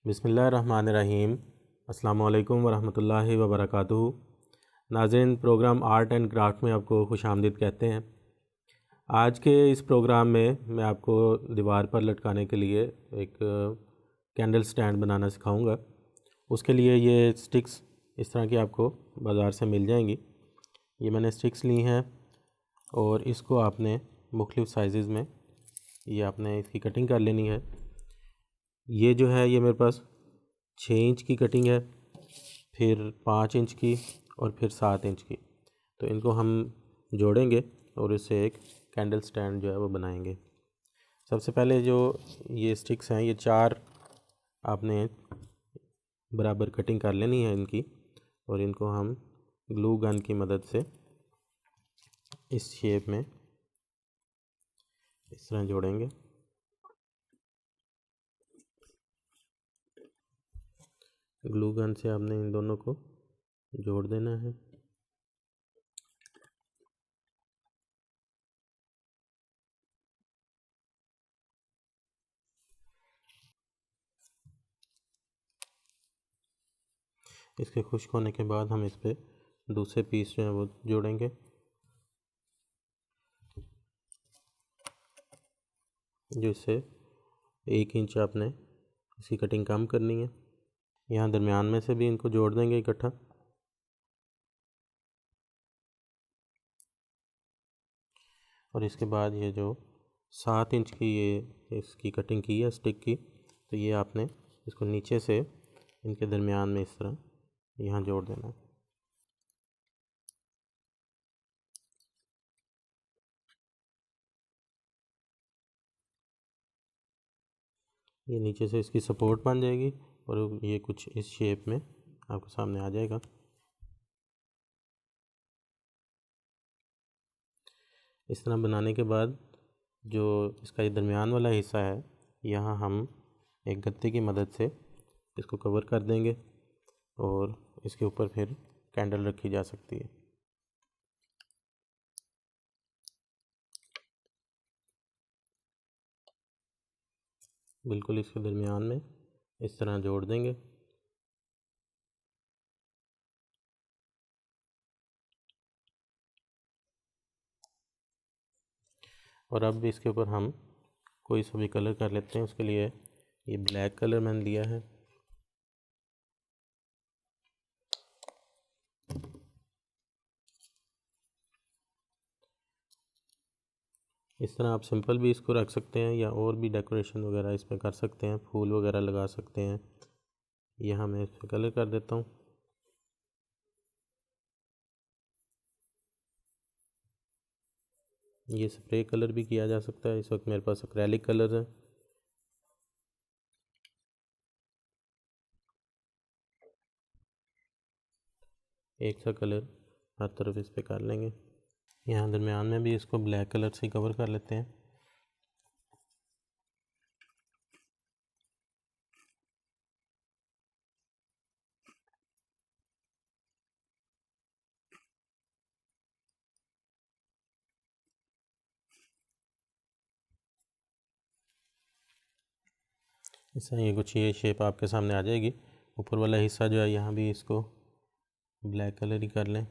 बिस्मिल्लाहिर्रहमानिर्रहीम। अस्सलामु अलैकुम वरहमतुल्लाहि वबरकातुहू। नाज़रीन, प्रोग्राम आर्ट एंड क्राफ्ट में आपको खुशामदीद कहते हैं। आज के इस प्रोग्राम में मैं आपको दीवार पर लटकाने के लिए एक कैंडल स्टैंड बनाना सिखाऊंगा। उसके लिए ये स्टिक्स इस तरह की आपको बाज़ार से मिल जाएंगी। ये मैंने स्टिक्स ली हैं और इसको आपने मुख्तलिफ़ साइज़ में ये आपने इसकी कटिंग कर लेनी है। ये जो है ये मेरे पास 6 इंच की कटिंग है, फिर 5 इंच की और फिर 7 इंच की। तो इनको हम जोड़ेंगे और इससे एक कैंडल स्टैंड जो है वो बनाएंगे। सबसे पहले जो ये स्टिक्स हैं ये 4 आपने बराबर कटिंग कर लेनी है इनकी, और इनको हम ग्लू गन की मदद से इस शेप में इस तरह जोड़ेंगे। ग्लू गन से आपने इन दोनों को जोड़ देना है। इसके खुश्क होने के बाद हम इस पे दूसरे पीस जो है वो जोड़ेंगे। जिससे 1 इंच आपने इसकी कटिंग कम करनी है। यहाँ दरमियान में से भी इनको जोड़ देंगे इकट्ठा। और इसके बाद ये जो 7 इंच की ये इसकी कटिंग की है स्टिक की, तो ये आपने इसको नीचे से इनके दरमियान में इस तरह यहाँ जोड़ देना है। ये नीचे से इसकी सपोर्ट बन जाएगी और ये कुछ इस शेप में आपके सामने आ जाएगा। इस तरह बनाने के बाद जो इसका ये दरमियान वाला हिस्सा है, यहाँ हम एक गत्ते की मदद से इसको कवर कर देंगे और इसके ऊपर फिर कैंडल रखी जा सकती है। बिल्कुल इसके दरमियान में इस तरह जोड़ देंगे। और अब इसके ऊपर हम कोई सा भी कलर कर लेते हैं। उसके लिए ये ब्लैक कलर मैंने लिया है। इस तरह आप सिंपल भी इसको रख सकते हैं या और भी डेकोरेशन वगैरह इस पर कर सकते हैं, फूल वगैरह लगा सकते हैं। यहाँ मैं इस पर कलर कर देता हूँ। ये स्प्रे कलर भी किया जा सकता है। इस वक्त मेरे पास एक्रेलिक कलर है। एक सा कलर हर तरफ इस पे कर लेंगे। यहाँ दरमियान में भी इसको ब्लैक कलर से कवर कर लेते हैं। ऐसा ये कुछ ये शेप आपके सामने आ जाएगी। ऊपर वाला हिस्सा जो है यहाँ भी इसको ब्लैक कलर ही कर लें।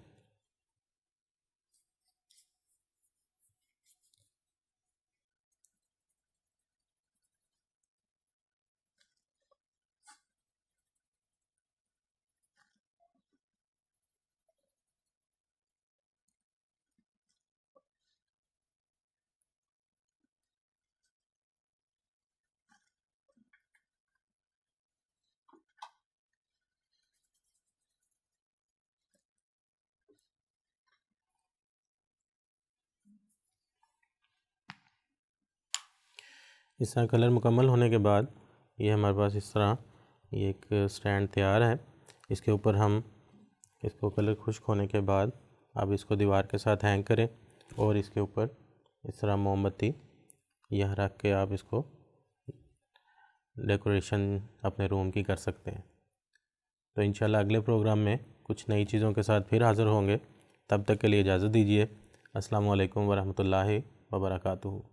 इस तरह कलर मुकम्मल होने के बाद ये हमारे पास इस तरह ये एक स्टैंड तैयार है। इसके ऊपर हम इसको कलर खुश्क होने के बाद अब इसको दीवार के साथ हैंग करें और इसके ऊपर इस तरह मोमबत्ती यह रख के आप इसको डेकोरेशन अपने रूम की कर सकते हैं। तो इंशाल्लाह अगले प्रोग्राम में कुछ नई चीज़ों के साथ फिर हाज़िर होंगे। तब तक के लिए इजाज़त दीजिए। अस्सलामु अलैकुम वरहमतुल्लाहि वबरकातुहू।